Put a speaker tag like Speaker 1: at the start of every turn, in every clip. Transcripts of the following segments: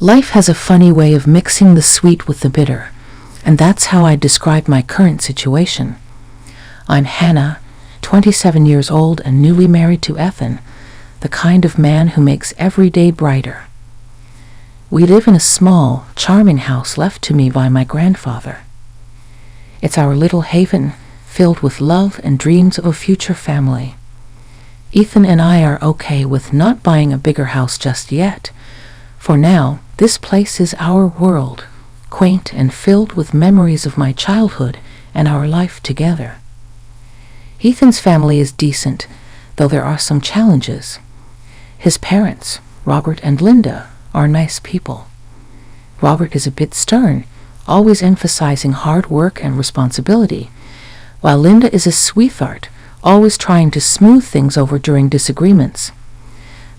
Speaker 1: Life has a funny way of mixing the sweet with the bitter, and that's how I describe my current situation. I'm Hannah, 27 years old and newly married to Ethan, the kind of man who makes every day brighter. We live in a small, charming house left to me by my grandfather. It's our little haven, filled with love and dreams of a future family. Ethan and I are okay with not buying a bigger house just yet. For now, this place is our world, quaint and filled with memories of my childhood and our life together. Ethan's family is decent, though there are some challenges. His parents, Robert and Linda, are nice people. Robert is a bit stern, always emphasizing hard work and responsibility, while Linda is a sweetheart, always trying to smooth things over during disagreements.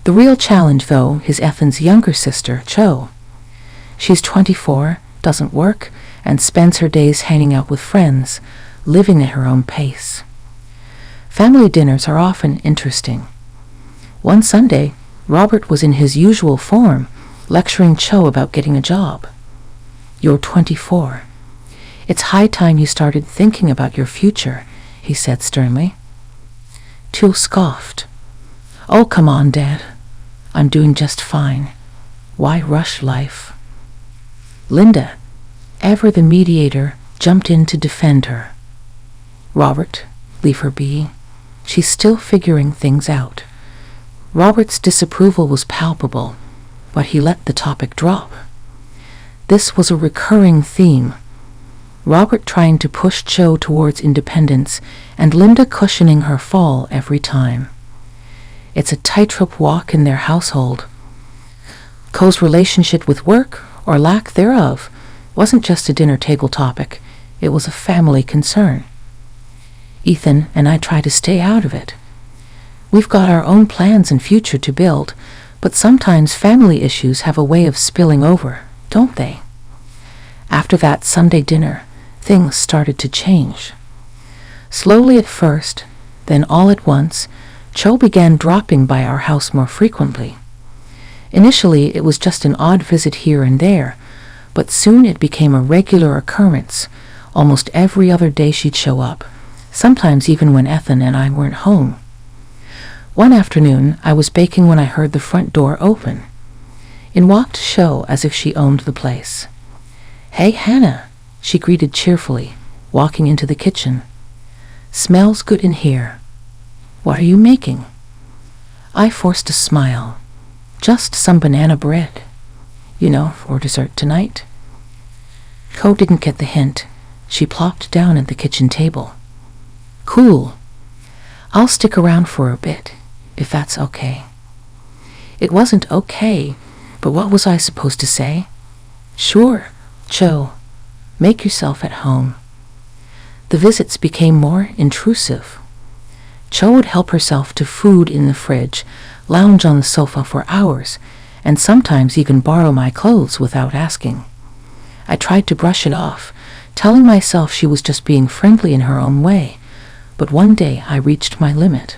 Speaker 1: The real challenge, though, is Ethan's younger sister, Cho. She's 24, doesn't work, and spends her days hanging out with friends, living at her own pace. Family dinners are often interesting. One Sunday, Robert was in his usual form, lecturing Cho about getting a job. "You're 24. It's high time you started thinking about your future," he said sternly. Cho scoffed. "Oh, come on, Dad. I'm doing just fine. Why rush life?" Linda, ever the mediator, jumped in to defend her. "Robert, leave her be. She's still figuring things out." Robert's disapproval was palpable, but he let the topic drop. This was a recurring theme. Robert trying to push Cho towards independence, and Linda cushioning her fall every time. It's a tightrope walk in their household. Cho's relationship with work, or lack thereof, wasn't just a dinner table topic, it was a family concern. Ethan and I try to stay out of it. We've got our own plans and future to build, but sometimes family issues have a way of spilling over, don't they? After that Sunday dinner, things started to change. Slowly at first, then all at once, Cho began dropping by our house more frequently. Initially, it was just an odd visit here and there, but soon it became a regular occurrence. Almost every other day she'd show up, sometimes even when Ethan and I weren't home. One afternoon, I was baking when I heard the front door open. In walked Cho as if she owned the place. "Hey, Hannah," she greeted cheerfully, walking into the kitchen. "Smells good in here. What are you making?" I forced a smile. "Just some banana bread. For dessert tonight." Cho didn't get the hint. She plopped down at the kitchen table. "Cool. I'll stick around for a bit, if that's okay." It wasn't okay, but what was I supposed to say? "Sure, Cho. Make yourself at home." The visits became more intrusive. Cho would help herself to food in the fridge, lounge on the sofa for hours, and sometimes even borrow my clothes without asking. I tried to brush it off, telling myself she was just being friendly in her own way, but one day I reached my limit.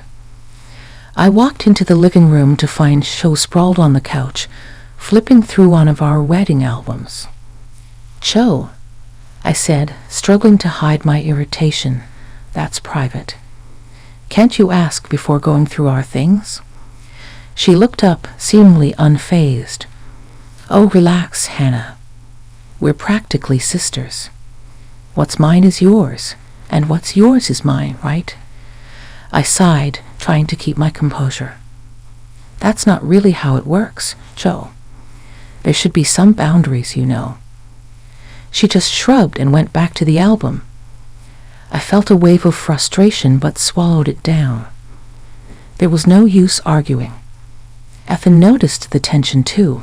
Speaker 1: I walked into the living room to find Cho sprawled on the couch, flipping through one of our wedding albums. "Cho," I said, struggling to hide my irritation. "That's private. Can't you ask before going through our things?" She looked up, seemingly unfazed. "Oh, relax, Hannah. We're practically sisters. What's mine is yours, and what's yours is mine, right?" I sighed, trying to keep my composure. "That's not really how it works, Cho. There should be some boundaries, She just shrugged and went back to the album. I felt a wave of frustration but swallowed it down. There was no use arguing. Ethan noticed the tension too.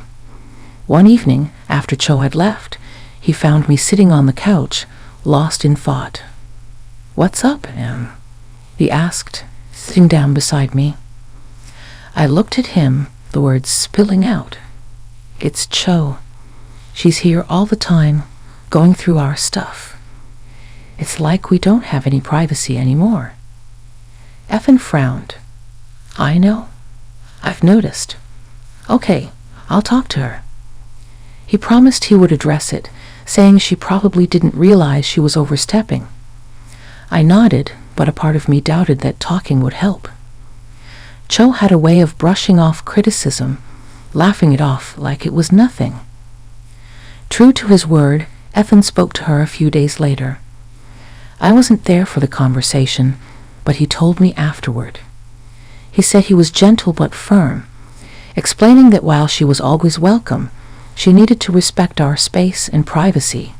Speaker 1: One evening, after Cho had left, he found me sitting on the couch, lost in thought. "What's up, Em?" he asked, sitting down beside me. I looked at him, the words spilling out. "It's Cho. She's here all the time, going through our stuff. It's like we don't have any privacy anymore." Ethan frowned. "I know. I've noticed. Okay, I'll talk to her." He promised he would address it, saying she probably didn't realize she was overstepping. I nodded, but a part of me doubted that talking would help. Cho had a way of brushing off criticism, laughing it off like it was nothing. True to his word, Ethan spoke to her a few days later. I wasn't there for the conversation, but he told me afterward. He said he was gentle but firm, explaining that while she was always welcome, she needed to respect our space and privacy.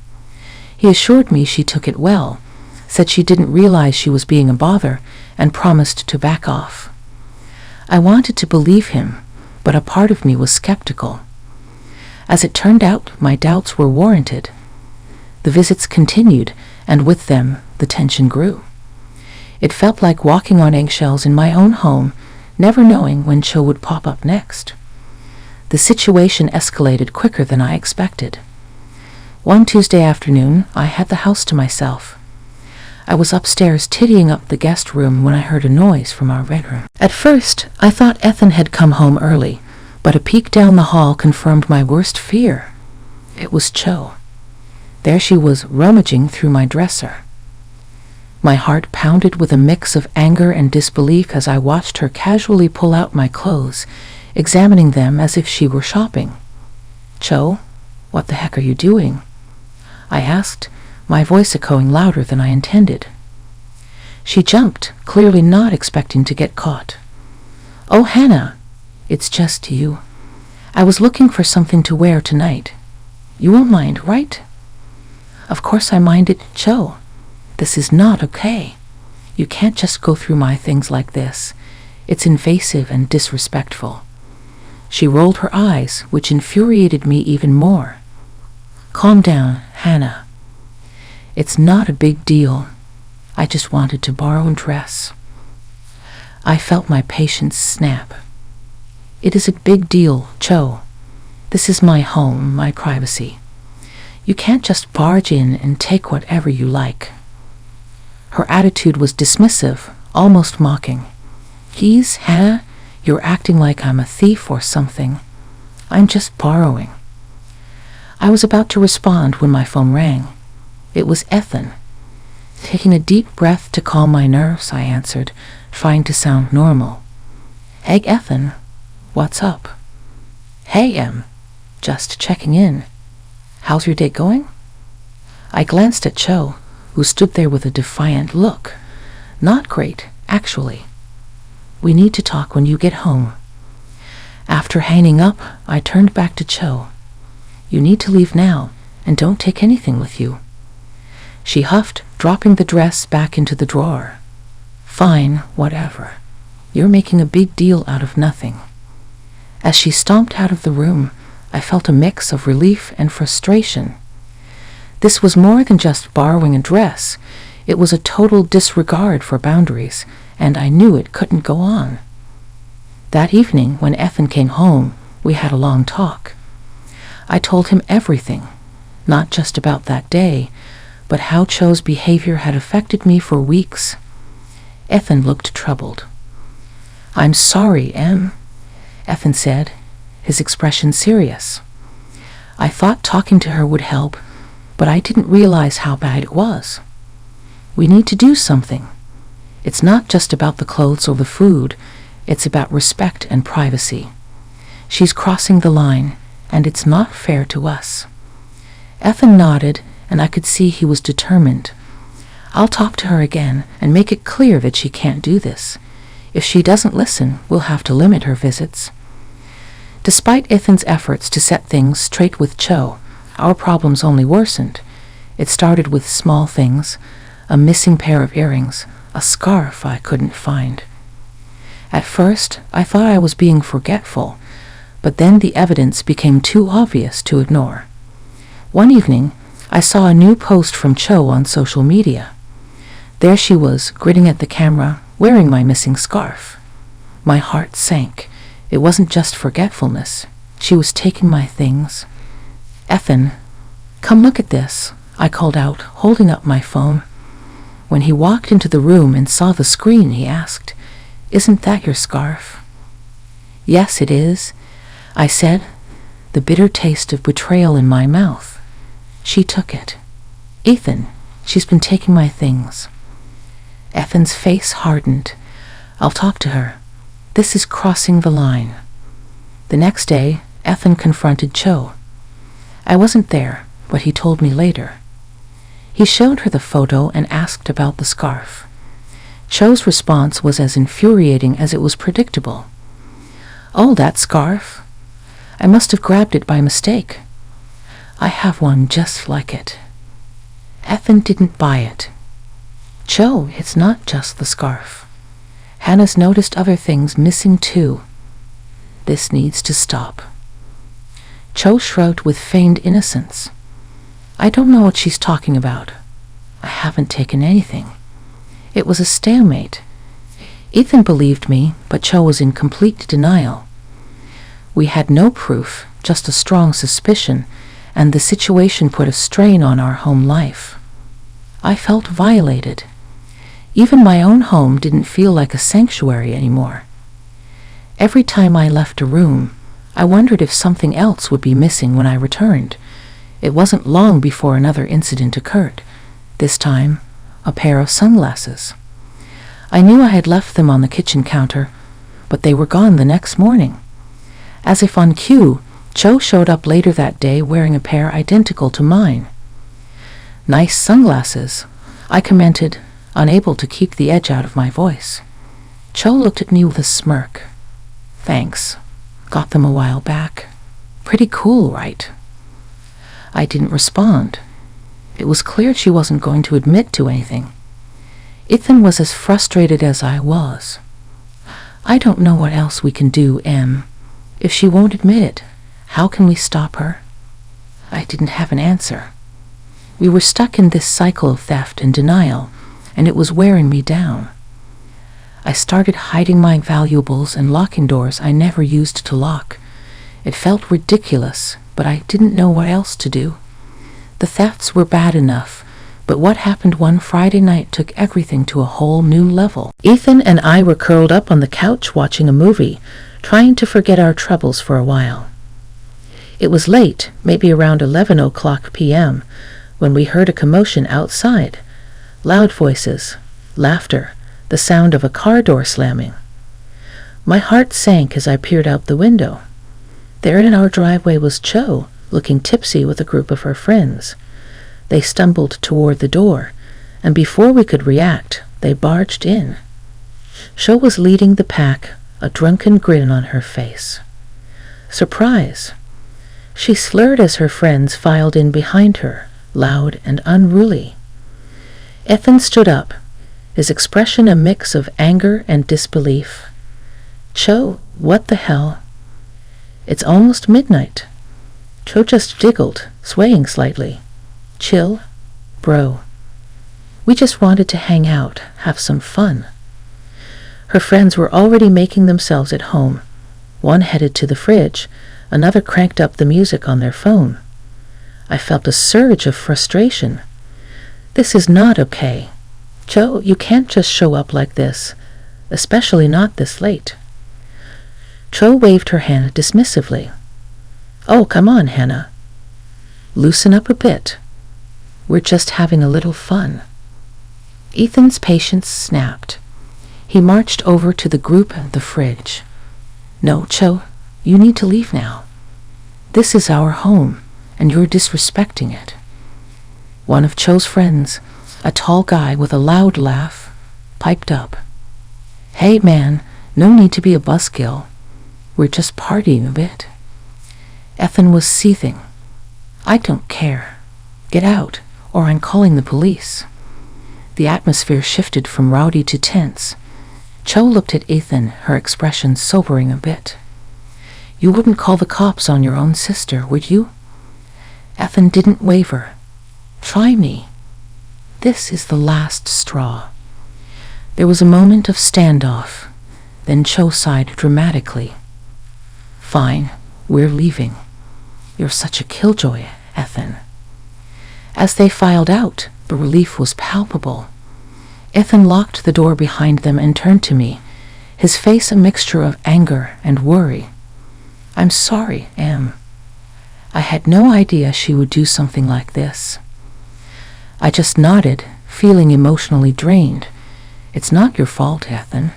Speaker 1: He assured me she took it well, said she didn't realize she was being a bother, and promised to back off. I wanted to believe him, but a part of me was skeptical. As it turned out, my doubts were warranted. The visits continued, and with them, the tension grew. It felt like walking on eggshells in my own home, never knowing when Cho would pop up next. The situation escalated quicker than I expected. One Tuesday afternoon, I had the house to myself. I was upstairs tidying up the guest room when I heard a noise from our bedroom. At first, I thought Ethan had come home early, but a peek down the hall confirmed my worst fear. It was Cho. There she was, rummaging through my dresser. My heart pounded with a mix of anger and disbelief as I watched her casually pull out my clothes, examining them as if she were shopping. "Cho, what the heck are you doing?" I asked, my voice echoing louder than I intended. She jumped, clearly not expecting to get caught. "Oh, Hannah, it's just you. I was looking for something to wear tonight. You won't mind, right?" "Of course I minded, Cho. This is not okay. You can't just go through my things like this. It's invasive and disrespectful." She rolled her eyes, which infuriated me even more. "Calm down, Hannah. It's not a big deal. I just wanted to borrow a dress." I felt my patience snap. "It is a big deal, Cho. This is my home, my privacy. You can't just barge in and take whatever you like." Her attitude was dismissive, almost mocking. "Please, Hannah, you're acting like I'm a thief or something. I'm just borrowing." I was about to respond when my phone rang. It was Ethan. Taking a deep breath to calm my nerves, I answered, trying to sound normal. "Hey, Ethan, what's up?" "Hey, Em, just checking in. How's your day going?" I glanced at Cho, who stood there with a defiant look. "Not great, actually. We need to talk when you get home." After hanging up, I turned back to Cho. "You need to leave now, and don't take anything with you." She huffed, dropping the dress back into the drawer. "Fine, whatever. You're making a big deal out of nothing." As she stomped out of the room, I felt a mix of relief and frustration. This was more than just borrowing a dress. It was a total disregard for boundaries, and I knew it couldn't go on. That evening, when Ethan came home, we had a long talk. I told him everything, not just about that day, but how Cho's behavior had affected me for weeks. Ethan looked troubled. "I'm sorry, Em," Ethan said, his expression serious. I thought talking to her would help, but I didn't realize how bad it was. "We need to do something. It's not just about the clothes or the food, it's about respect and privacy. She's crossing the line, and it's not fair to us." Ethan nodded, and I could see he was determined. "I'll talk to her again and make it clear that she can't do this. If she doesn't listen, we'll have to limit her visits." Despite Ethan's efforts to set things straight with Cho, our problems only worsened. It started with small things, a missing pair of earrings, a scarf I couldn't find. At first, I thought I was being forgetful, but then the evidence became too obvious to ignore. One evening, I saw a new post from Cho on social media. There she was, grinning at the camera, wearing my missing scarf. My heart sank. It wasn't just forgetfulness. She was taking my things. "Ethan, come look at this," I called out, holding up my phone. When he walked into the room and saw the screen, he asked, "Isn't that your scarf?" "Yes, it is," I said. the bitter taste of betrayal in my mouth. She took it. "Ethan, she's been taking my things." Ethan's face hardened. "I'll talk to her. This is crossing the line." The next day, Ethan confronted Cho. I wasn't there, but he told me later. He showed her the photo and asked about the scarf. Cho's response was as infuriating as it was predictable. "Oh, that scarf? I must have grabbed it by mistake. I have one just like it." Ethan didn't buy it. "Cho, it's not just the scarf. Hannah's noticed other things missing too. This needs to stop." Cho shrugged with feigned innocence. "I don't know what she's talking about. I haven't taken anything. It was a stalemate." Ethan believed me, but Cho was in complete denial. We had no proof, just a strong suspicion, and the situation put a strain on our home life. I felt violated. Even my own home didn't feel like a sanctuary anymore. Every time I left a room, I wondered if something else would be missing when I returned. It wasn't long before another incident occurred. This time, a pair of sunglasses. I knew I had left them on the kitchen counter, but they were gone the next morning. As if on cue, Cho showed up later that day wearing a pair identical to mine. "Nice sunglasses," I commented, unable to keep the edge out of my voice. Cho looked at me with a smirk. "Thanks. Got them a while back. Pretty cool, right?" I didn't respond. It was clear she wasn't going to admit to anything. Ethan was as frustrated as I was. "I don't know what else we can do, Em. If she won't admit it, how can we stop her?" I didn't have an answer. We were stuck in this cycle of theft and denial, and it was wearing me down. I started hiding my valuables and locking doors I never used to lock. It felt ridiculous, but I didn't know what else to do. The thefts were bad enough, but what happened one Friday night took everything to a whole new level. Ethan and I were curled up on the couch watching a movie, trying to forget our troubles for a while. It was late, maybe around 11 o'clock p.m., when we heard a commotion outside. Loud voices, laughter, the sound of a car door slamming. My heart sank as I peered out the window. There in our driveway was Cho, looking tipsy with a group of her friends. They stumbled toward the door, and before we could react, they barged in. Cho was leading the pack, a drunken grin on her face. Surprise! She slurred as her friends filed in behind her, loud and unruly. Ethan stood up, his expression a mix of anger and disbelief. "Cho, what the hell?" "It's almost midnight." Cho just giggled, swaying slightly. "Chill, bro. We just wanted to hang out, have some fun." Her friends were already making themselves at home. One headed to the fridge, another cranked up the music on their phone. I felt a surge of frustration. This is not okay. Cho, you can't just show up like this, especially not this late. Cho waved her hand dismissively. "Oh, come on, Hannah. Loosen up a bit. We're just having a little fun." Ethan's patience snapped. He marched over to the group at the fridge. "No, Cho, you need to leave now. This is our home, and you're disrespecting it." One of Cho's friends, a tall guy with a loud laugh, piped up. "Hey man, no need to be a buzzkill. We're just partying a bit." Ethan was seething. "I don't care. Get out, or I'm calling the police." The atmosphere shifted from rowdy to tense. Cho looked at Ethan, her expression sobering a bit. "You wouldn't call the cops on your own sister, would you?" Ethan didn't waver. "Try me. This is the last straw." There was a moment of standoff. Then Cho sighed dramatically. "Fine, we're leaving. You're such a killjoy, Ethan." As they filed out, the relief was palpable. Ethan locked the door behind them and turned to me, his face a mixture of anger and worry. "I'm sorry, Em. I had no idea she would do something like this. I just nodded, feeling emotionally drained. It's not your fault, Ethan.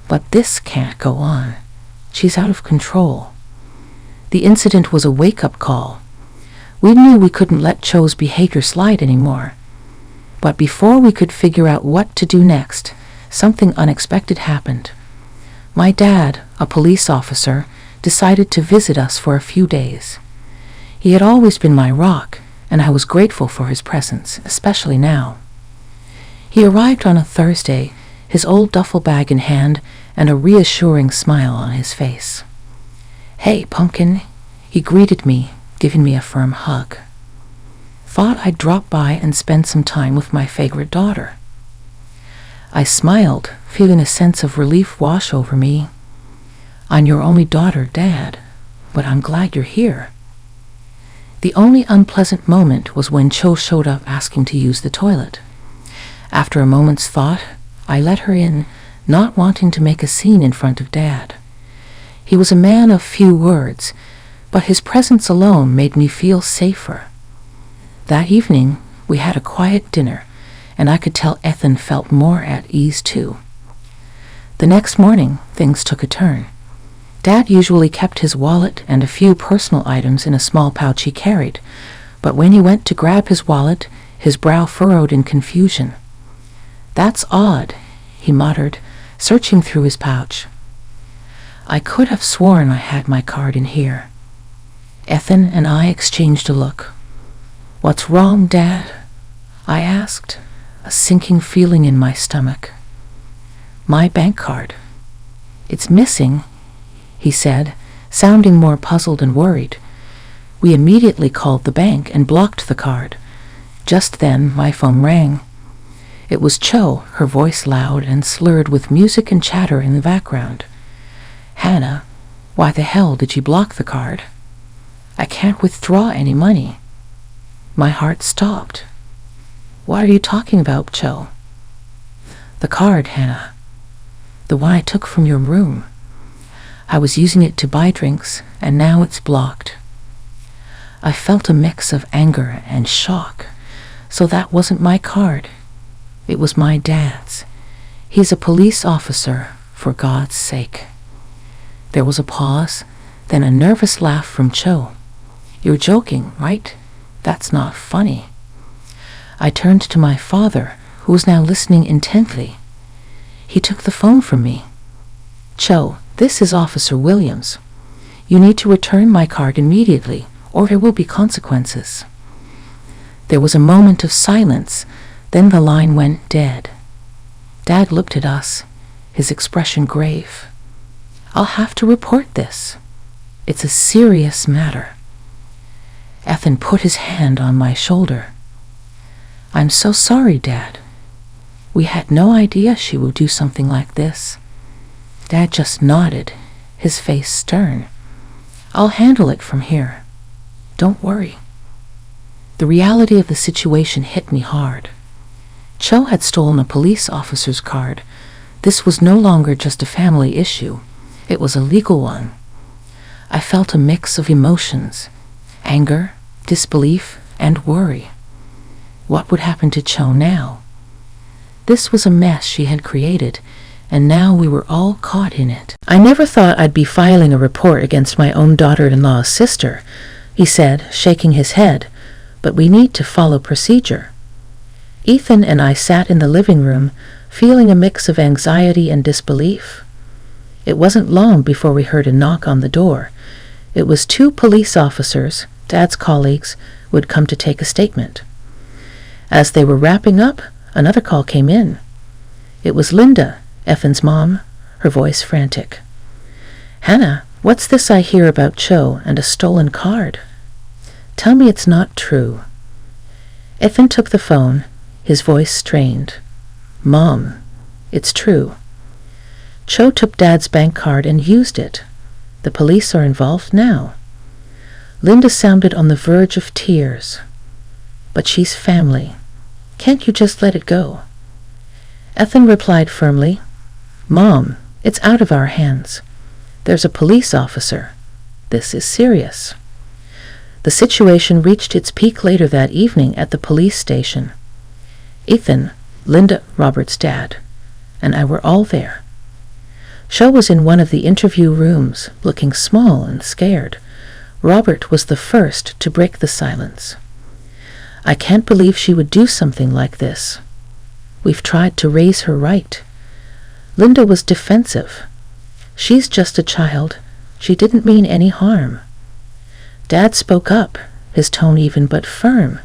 Speaker 1: But this can't go on. She's out of control. The incident was a wake-up call. We knew we couldn't let Cho's behavior slide anymore. But before we could figure out what to do next, something unexpected happened. My dad, a police officer, decided to visit us for a few days. He had always been my rock, and I was grateful for his presence, especially now. He arrived on a Thursday, his old duffel bag in hand and a reassuring smile on his face. "Hey, pumpkin," he greeted me, giving me a firm hug. Thought I'd drop by and spend some time with my favorite daughter. I smiled, feeling a sense of relief wash over me. "I'm your only daughter, Dad, but I'm glad you're here." The only unpleasant moment was when Cho showed up asking to use the toilet. After a moment's thought, I let her in, not wanting to make a scene in front of Dad. He was a man of few words, but his presence alone made me feel safer. That evening, we had a quiet dinner, and I could tell Ethan felt more at ease too. The next morning, things took a turn. Dad usually kept his wallet and a few personal items in a small pouch he carried, but when he went to grab his wallet, his brow furrowed in confusion. "That's odd," he muttered, searching through his pouch. I could have sworn I had my card in here. Ethan and I exchanged a look. "What's wrong, Dad?" I asked, a sinking feeling in my stomach. "My bank card. It's missing," he said, sounding more puzzled and worried. We immediately called the bank and blocked the card. Just then, my phone rang. It was Cho, her voice loud and slurred with music and chatter in the background. "Hannah, why the hell did you block the card? I can't withdraw any money." My heart stopped. "What are you talking about, Cho?" "The card, Hannah. The one I took from your room. I was using it to buy drinks, and now it's blocked." I felt a mix of anger and shock. So that wasn't my card. It was my dad's. He's a police officer, for God's sake. There was a pause, then a nervous laugh from Cho. "You're joking, right? That's not funny." I turned to my father, who was now listening intently. He took the phone from me. "Cho, this is Officer Williams. You need to return my card immediately, or there will be consequences." There was a moment of silence, then the line went dead. Dad looked at us, his expression grave. "I'll have to report this. It's a serious matter." Ethan put his hand on my shoulder. "I'm so sorry, Dad. We had no idea she would do something like this." Dad just nodded, his face stern. "I'll handle it from here. Don't worry." The reality of the situation hit me hard. Cho had stolen a police officer's card. This was no longer just a family issue. It was a legal one. I felt a mix of emotions: anger, disbelief, and worry. What would happen to Cho now? This was a mess she had created, and now we were all caught in it. "I never thought I'd be filing a report against my own daughter-in-law's sister," he said, shaking his head, "but we need to follow procedure." Ethan and I sat in the living room, feeling a mix of anxiety and disbelief. It wasn't long before we heard a knock on the door. It was 2 police officers, Dad's colleagues, who had come to take a statement. As they were wrapping up, another call came in. It was Linda, Ethan's mom, her voice frantic. "Hannah, what's this I hear about Cho and a stolen card? Tell me it's not true." Ethan took the phone, his voice strained. "Mom, it's true. Cho took Dad's bank card and used it. The police are involved now." Linda sounded on the verge of tears. "But she's family. Can't you just let it go?" Ethan replied firmly, "Mom, it's out of our hands. There's a police officer. This is serious." The situation reached its peak later that evening at the police station. Ethan, Linda, Robert's dad, and I were all there. Cho was in one of the interview rooms, looking small and scared. Robert was the first to break the silence. I can't believe she would do something like this. We've tried to raise her right. Linda was defensive. She's just a child. She didn't mean any harm. Dad spoke up, his tone even but firm.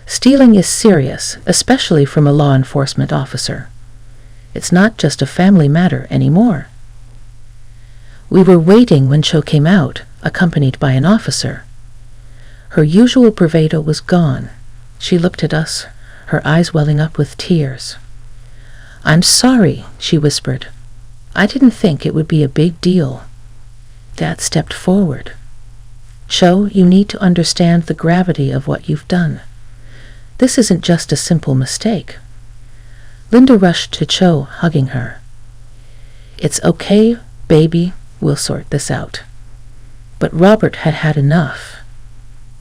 Speaker 1: Stealing is serious, especially from a law enforcement officer. It's not just a family matter anymore. We were waiting when Cho came out, accompanied by an officer. Her usual bravado was gone. She looked at us, her eyes welling up with tears. "I'm sorry," she whispered. "I didn't think it would be a big deal." Dad stepped forward. "Cho, you need to understand the gravity of what you've done. This isn't just a simple mistake." Linda rushed to Cho, hugging her. "It's okay, baby, we'll sort this out." But Robert had had enough.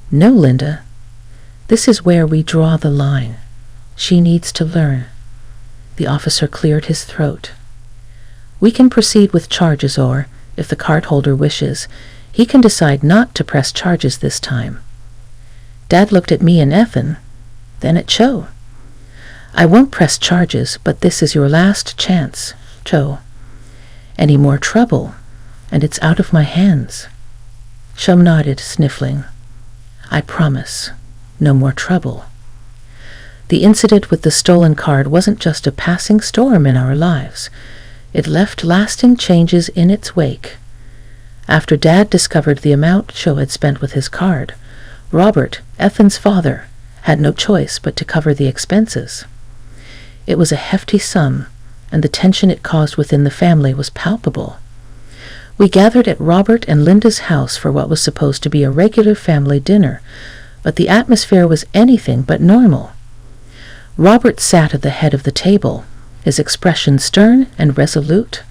Speaker 1: "No, Linda. This is where we draw the line. She needs to learn." The officer cleared his throat. "We can proceed with charges, or, if the cardholder wishes, he can decide not to press charges this time." Dad looked at me and Ethan, then at Cho. "I won't press charges, but this is your last chance, Cho. Any more trouble, and it's out of my hands." Cho nodded, sniffling. "I promise, no more trouble." The incident with the stolen card wasn't just a passing storm in our lives. It left lasting changes in its wake. After Dad discovered the amount Cho had spent with his card, Robert, Ethan's father, had no choice but to cover the expenses. It was a hefty sum, and the tension it caused within the family was palpable. We gathered at Robert and Linda's house for what was supposed to be a regular family dinner, but the atmosphere was anything but normal. Robert sat at the head of the table, his expression stern and resolute.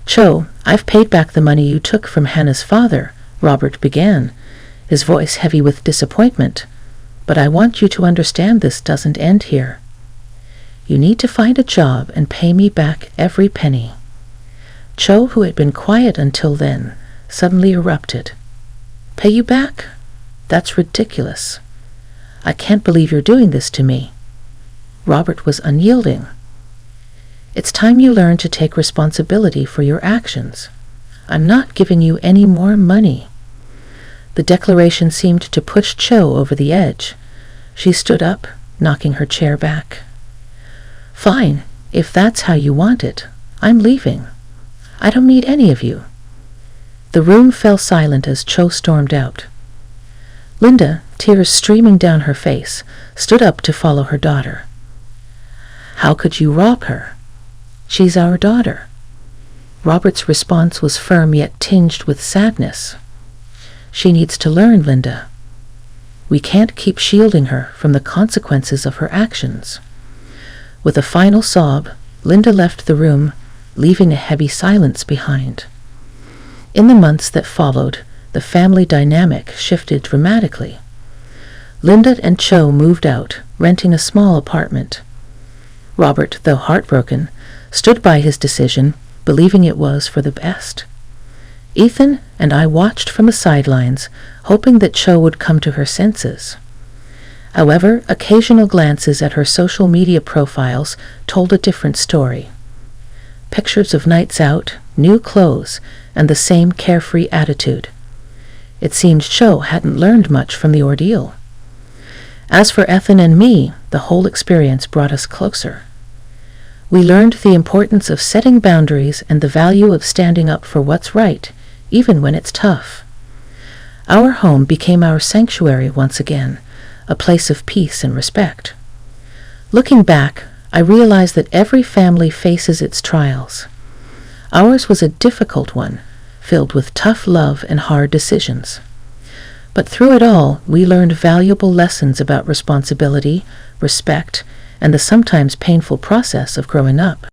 Speaker 1: "Cho, I've paid back the money you took from Hannah's father," Robert began, his voice heavy with disappointment. "But I want you to understand this doesn't end here. You need to find a job and pay me back every penny." Cho, who had been quiet until then, suddenly erupted. "Pay you back? That's ridiculous. I can't believe you're doing this to me." Robert was unyielding. "It's time you learn to take responsibility for your actions. I'm not giving you any more money." The declaration seemed to push Cho over the edge. She stood up, knocking her chair back. "Fine, if that's how you want it. I'm leaving. I don't need any of you." The room fell silent as Cho stormed out. Linda, tears streaming down her face, stood up to follow her daughter. "How could you rob her? She's our daughter." Robert's response was firm yet tinged with sadness. "She needs to learn, Linda. We can't keep shielding her from the consequences of her actions." With a final sob, Linda left the room, leaving a heavy silence behind. In the months that followed, the family dynamic shifted dramatically. Linda and Cho moved out, renting a small apartment. Robert, though heartbroken, stood by his decision, believing it was for the best. Ethan and I watched from the sidelines, hoping that Cho would come to her senses. However, occasional glances at her social media profiles told a different story. Pictures of nights out, new clothes, and the same carefree attitude. It seemed Cho hadn't learned much from the ordeal. As for Ethan and me, the whole experience brought us closer. We learned the importance of setting boundaries and the value of standing up for what's right, even when it's tough. Our home became our sanctuary once again, a place of peace and respect. Looking back, I realized that every family faces its trials. Ours was a difficult one, filled with tough love and hard decisions. But through it all, we learned valuable lessons about responsibility, respect, and the sometimes painful process of growing up.